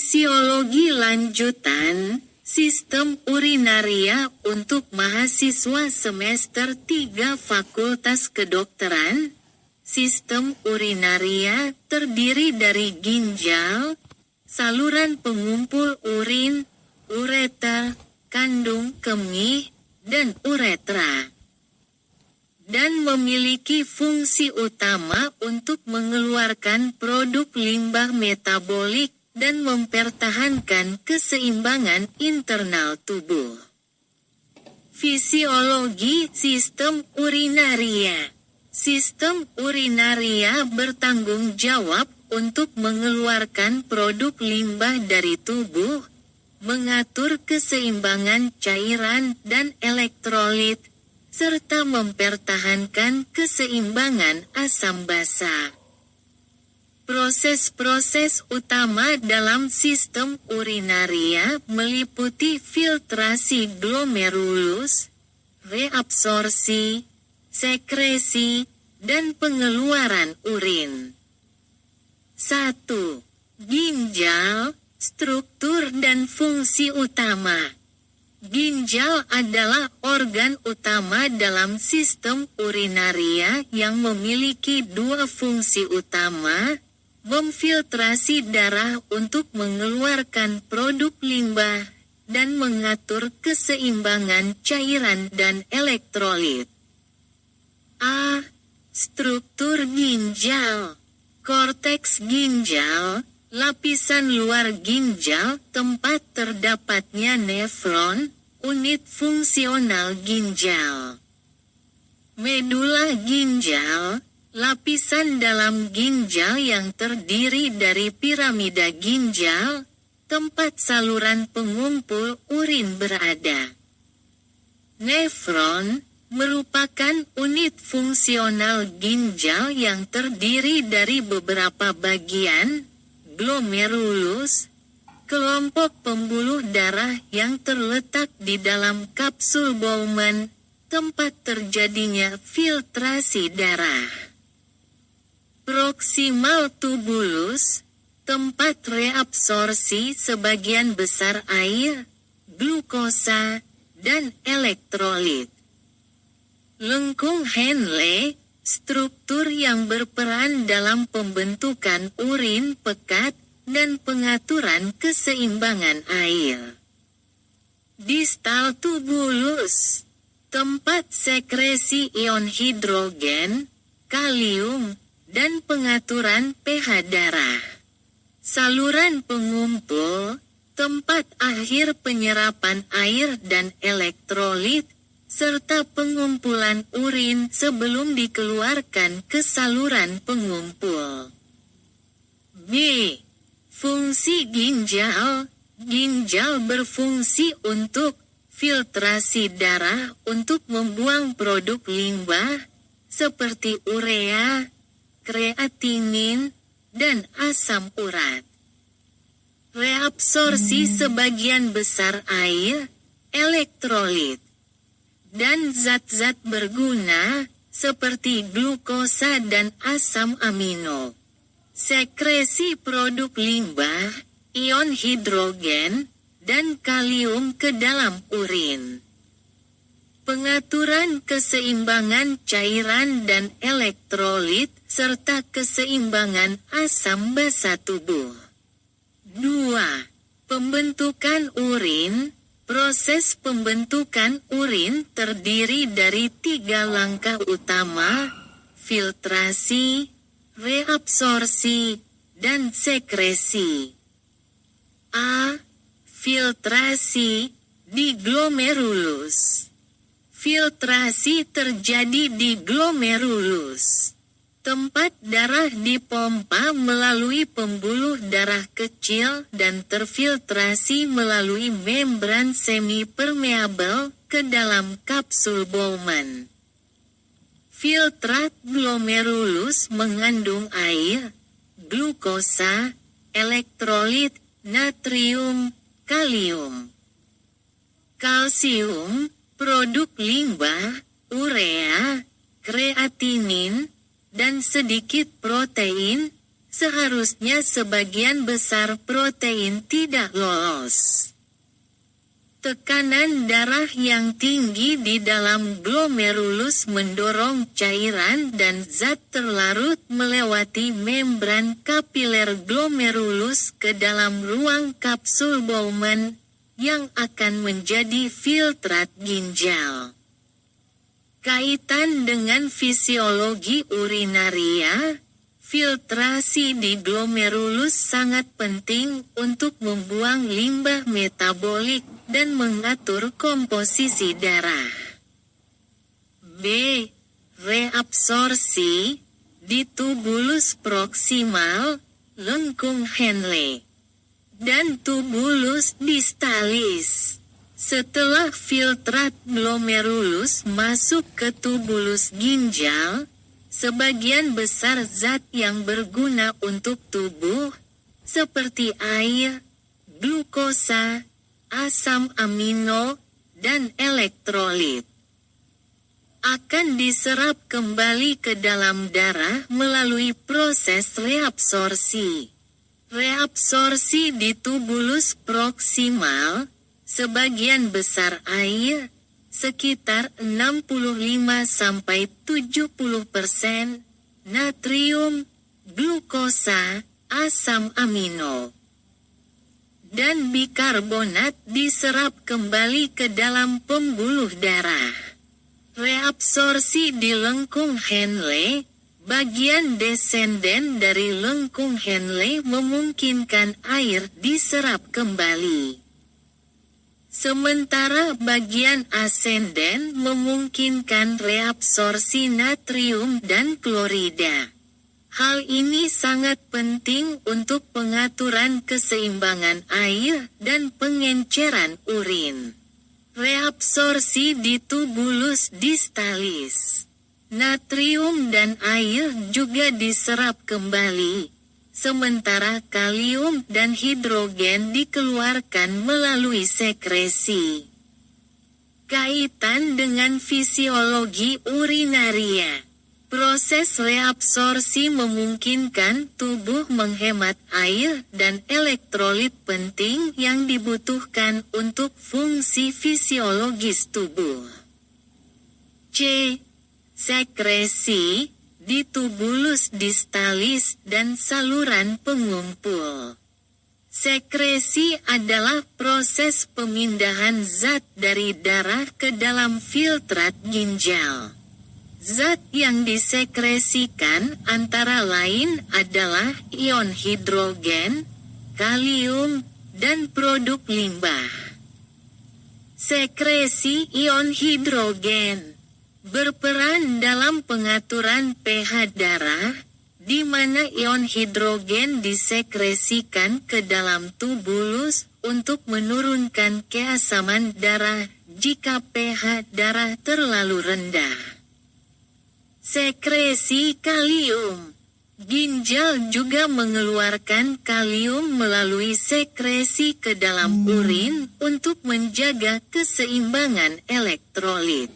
Fisiologi lanjutan, sistem urinaria untuk mahasiswa semester 3 Fakultas Kedokteran. Sistem urinaria terdiri dari ginjal, saluran pengumpul urin, ureter, kandung kemih, dan uretra. Dan memiliki fungsi utama untuk mengeluarkan produk limbah metabolik dan mempertahankan keseimbangan internal tubuh. Fisiologi sistem urinaria. Sistem urinaria bertanggung jawab untuk mengeluarkan produk limbah dari tubuh, mengatur keseimbangan cairan dan elektrolit, serta mempertahankan keseimbangan asam basa. Proses-proses utama dalam sistem urinaria meliputi filtrasi glomerulus, reabsorpsi, sekresi, dan pengeluaran urin. 1. Ginjal, struktur dan fungsi utama. Ginjal adalah organ utama dalam sistem urinaria yang memiliki dua fungsi utama: memfiltrasi darah untuk mengeluarkan produk limbah, dan mengatur keseimbangan cairan dan elektrolit. A. Struktur ginjal. Korteks ginjal, lapisan luar ginjal tempat terdapatnya nefron, unit fungsional ginjal. Medula ginjal, lapisan dalam ginjal yang terdiri dari piramida ginjal, tempat saluran pengumpul urin berada. Nefron merupakan unit fungsional ginjal yang terdiri dari beberapa bagian, glomerulus, kelompok pembuluh darah yang terletak di dalam kapsul Bowman, tempat terjadinya filtrasi darah. Proximal tubulus, tempat reabsorpsi sebagian besar air, glukosa, dan elektrolit. Lengkung Henle, struktur yang berperan dalam pembentukan urin pekat dan pengaturan keseimbangan air. Distal tubulus, tempat sekresi ion hidrogen, kalium, dan pengaturan pH darah. Saluran pengumpul, tempat akhir penyerapan air dan elektrolit, serta pengumpulan urin sebelum dikeluarkan ke saluran pengumpul. B. Fungsi ginjal. Ginjal berfungsi untuk filtrasi darah untuk membuang produk limbah, seperti urea, kreatinin, dan asam urat. Reabsorpsi sebagian besar air, elektrolit, dan zat-zat berguna, seperti glukosa dan asam amino. Sekresi produk limbah, ion hidrogen, dan kalium ke dalam urin. Pengaturan keseimbangan cairan dan elektrolit, serta keseimbangan asam basa tubuh. 2. Pembentukan urin. Proses pembentukan urin terdiri dari 3 langkah utama: filtrasi, reabsorpsi, dan sekresi. A. Filtrasi di glomerulus. Filtrasi terjadi di glomerulus, tempat darah dipompa melalui pembuluh darah kecil dan terfiltrasi melalui membran semi-permeabel ke dalam kapsul Bowman. Filtrat glomerulus mengandung air, glukosa, elektrolit, natrium, kalium, kalsium, produk limbah, urea, kreatinin, dan sedikit protein, seharusnya sebagian besar protein tidak lolos. Tekanan darah yang tinggi di dalam glomerulus mendorong cairan dan zat terlarut melewati membran kapiler glomerulus ke dalam ruang kapsul Bowman, yang akan menjadi filtrat ginjal. Kaitan dengan fisiologi urinaria, filtrasi di glomerulus sangat penting untuk membuang limbah metabolik dan mengatur komposisi darah. B. Reabsorpsi di tubulus proksimal, lengkung Henle, dan tubulus distalis. Setelah filtrat glomerulus masuk ke tubulus ginjal, sebagian besar zat yang berguna untuk tubuh, seperti air, glukosa, asam amino, dan elektrolit, akan diserap kembali ke dalam darah melalui proses reabsorpsi. Reabsorpsi di tubulus proksimal, sebagian besar air, sekitar 65-70%, natrium, glukosa, asam amino, dan bikarbonat diserap kembali ke dalam pembuluh darah. Reabsorpsi di lengkung Henle, bagian desenden dari lengkung Henle memungkinkan air diserap kembali. Sementara bagian asenden memungkinkan reabsorpsi natrium dan klorida. Hal ini sangat penting untuk pengaturan keseimbangan air dan pengenceran urin. Reabsorpsi di tubulus distalis. Natrium dan air juga diserap kembali, sementara kalium dan hidrogen dikeluarkan melalui sekresi. Kaitan dengan fisiologi urinaria. Proses reabsorpsi memungkinkan tubuh menghemat air dan elektrolit penting yang dibutuhkan untuk fungsi fisiologis tubuh. C. Sekresi di tubulus distalis dan saluran pengumpul. Sekresi adalah proses pemindahan zat dari darah ke dalam filtrat ginjal. Zat yang disekresikan antara lain adalah ion hidrogen, kalium, dan produk limbah. Sekresi ion hidrogen berperan dalam pengaturan pH darah, di mana ion hidrogen disekresikan ke dalam tubulus untuk menurunkan keasaman darah jika pH darah terlalu rendah. Sekresi kalium. Ginjal juga mengeluarkan kalium melalui sekresi ke dalam urin untuk menjaga keseimbangan elektrolit.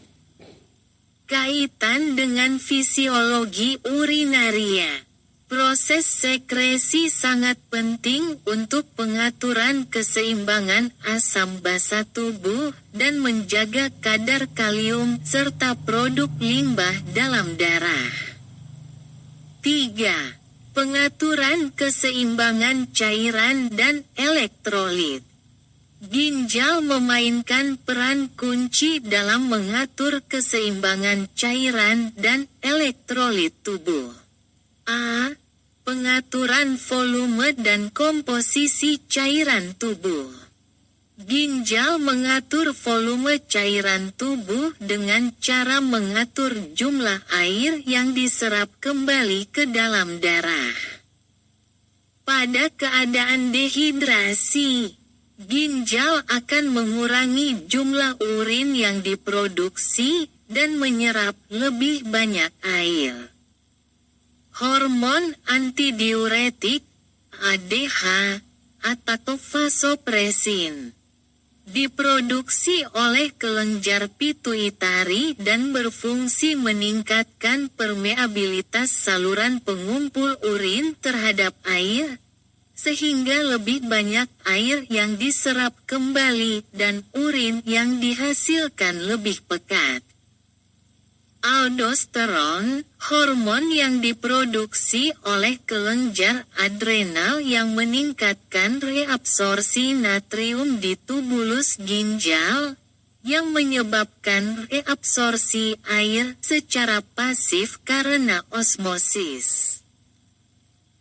Kaitan dengan fisiologi urinaria. Proses sekresi sangat penting untuk pengaturan keseimbangan asam basa tubuh dan menjaga kadar kalium serta produk limbah dalam darah. 3. Pengaturan keseimbangan cairan dan elektrolit. Ginjal memainkan peran kunci dalam mengatur keseimbangan cairan dan elektrolit tubuh. A. Pengaturan volume dan komposisi cairan tubuh. Ginjal mengatur volume cairan tubuh dengan cara mengatur jumlah air yang diserap kembali ke dalam darah. Pada keadaan dehidrasi, ginjal akan mengurangi jumlah urin yang diproduksi dan menyerap lebih banyak air. Hormon antidiuretik, ADH, atau vasopresin, Diproduksi oleh kelenjar pituitari dan berfungsi meningkatkan permeabilitas saluran pengumpul urin terhadap air, sehingga lebih banyak air yang diserap kembali dan urin yang dihasilkan lebih pekat. Aldosteron, hormon yang diproduksi oleh kelenjar adrenal yang meningkatkan reabsorpsi natrium di tubulus ginjal, yang menyebabkan reabsorpsi air secara pasif karena osmosis.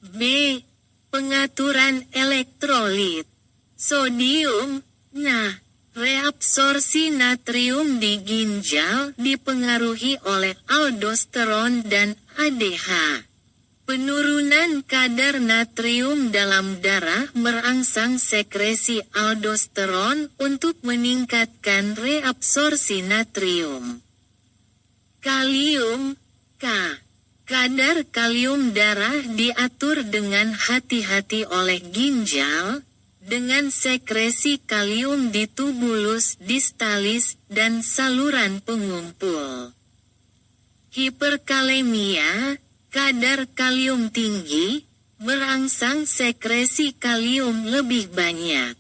B. Pengaturan elektrolit. Sodium. Reabsorpsi natrium di ginjal dipengaruhi oleh aldosteron dan ADH. Penurunan kadar natrium dalam darah merangsang sekresi aldosteron untuk meningkatkan reabsorpsi natrium. Kalium. Kadar kalium darah diatur dengan hati-hati oleh ginjal, dengan sekresi kalium di tubulus distalis dan saluran pengumpul. Hiperkalemia, kadar kalium tinggi, merangsang sekresi kalium lebih banyak.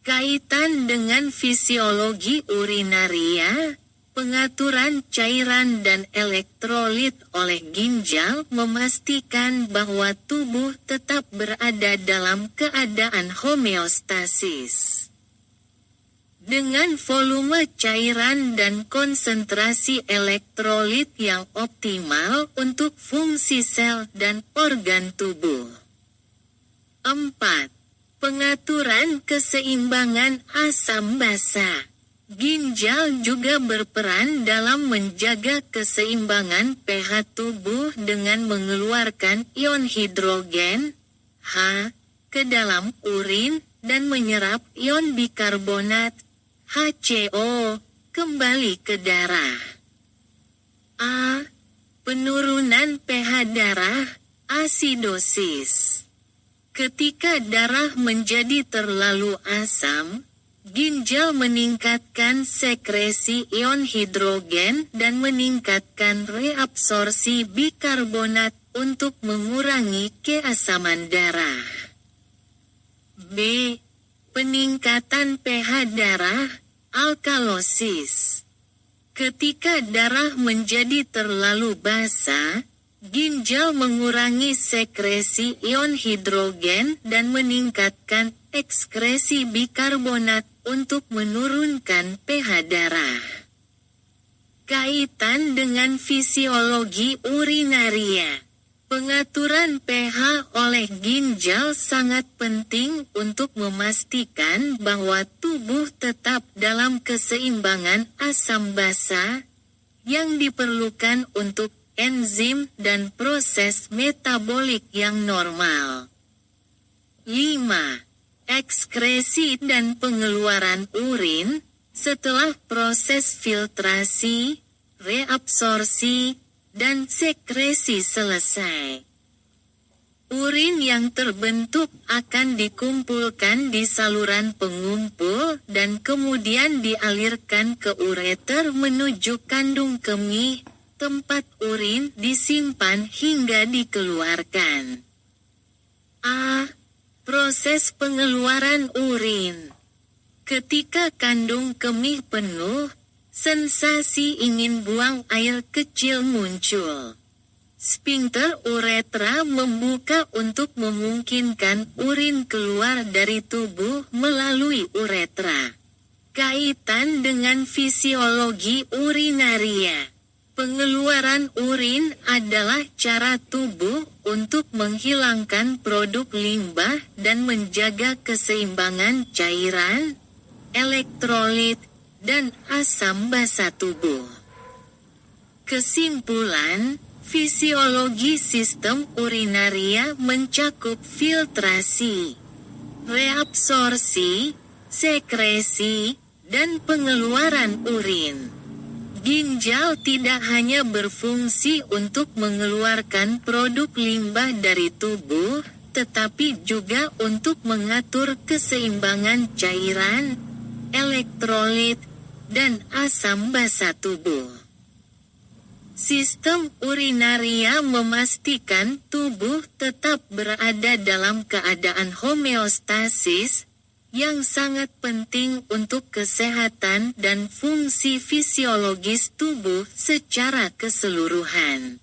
Kaitan dengan fisiologi urinaria, pengaturan cairan dan elektrolit oleh ginjal memastikan bahwa tubuh tetap berada dalam keadaan homeostasis. Dengan volume cairan dan konsentrasi elektrolit yang optimal untuk fungsi sel dan organ tubuh. 4. Pengaturan keseimbangan asam basa. Ginjal juga berperan dalam menjaga keseimbangan pH tubuh dengan mengeluarkan ion hidrogen, H, ke dalam urin dan menyerap ion bikarbonat, HCO, kembali ke darah. A. Penurunan pH darah, asidosis. Ketika darah menjadi terlalu asam, ginjal meningkatkan sekresi ion hidrogen dan meningkatkan reabsorpsi bikarbonat untuk mengurangi keasaman darah. B. Peningkatan pH darah, alkalosis. Ketika darah menjadi terlalu basah, ginjal mengurangi sekresi ion hidrogen dan meningkatkan ekskresi bikarbonat untuk menurunkan pH darah. Kaitan dengan fisiologi urinaria. Pengaturan pH oleh ginjal sangat penting untuk memastikan bahwa tubuh tetap dalam keseimbangan asam basa yang diperlukan untuk enzim dan proses metabolik yang normal. 5. Ekskresi dan pengeluaran urin, setelah proses filtrasi, reabsorpsi, dan sekresi selesai. Urin yang terbentuk akan dikumpulkan di saluran pengumpul dan kemudian dialirkan ke ureter menuju kandung kemih, tempat urin disimpan hingga dikeluarkan. A. Proses pengeluaran urin. Ketika kandung kemih penuh, sensasi ingin buang air kecil muncul. Sphinkter uretra membuka untuk memungkinkan urin keluar dari tubuh melalui uretra. Kaitan dengan fisiologi urinaria. Pengeluaran urin adalah cara tubuh untuk menghilangkan produk limbah dan menjaga keseimbangan cairan, elektrolit, dan asam basa tubuh. Kesimpulan, fisiologi sistem urinaria mencakup filtrasi, reabsorpsi, sekresi, dan pengeluaran urin. Ginjal tidak hanya berfungsi untuk mengeluarkan produk limbah dari tubuh, tetapi juga untuk mengatur keseimbangan cairan, elektrolit, dan asam basa tubuh. Sistem urinaria memastikan tubuh tetap berada dalam keadaan homeostasis, yang sangat penting untuk kesehatan dan fungsi fisiologis tubuh secara keseluruhan.